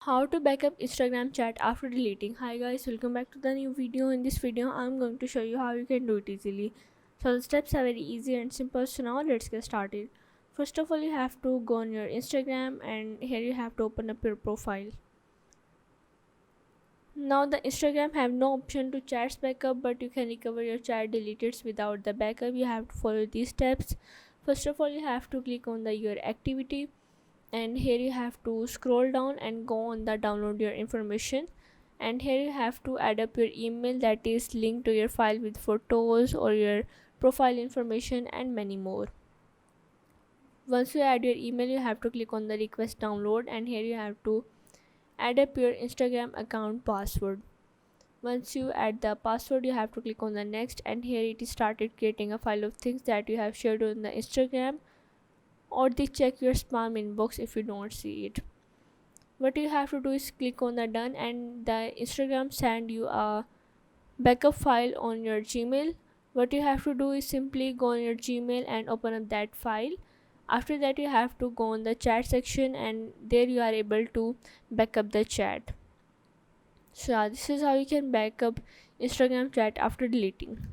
How to backup Instagram chat after deleting. Hi guys, welcome back to the new video. In this video I'm going to show you how you can do it easily. So the steps are very easy and simple, so now let's get started. First of all, you have to go on your Instagram and here you have to open up your profile. Now the Instagram have no option to chats backup, but you can recover your chat deleted without the backup. You have to follow these steps. First of all, you have to click on the your activity, and here you have to scroll down and go on the download your information, and here you have to add up your email that is linked to your file with photos or your profile information and many more. Once you add your email, you have to click on the request download, and here you have to add up your Instagram account password. Once you add the password, you have to click on the next, and here it is started creating a file of things that you have shared on the Instagram, or they check your spam inbox if you don't see it. What you have to do is click on the done, and the Instagram send you a backup file on your Gmail. What you have to do is simply go on your Gmail and open up that file. After that, you have to go on the chat section, and there you are able to backup the chat. So yeah, this is how you can backup Instagram chat after deleting.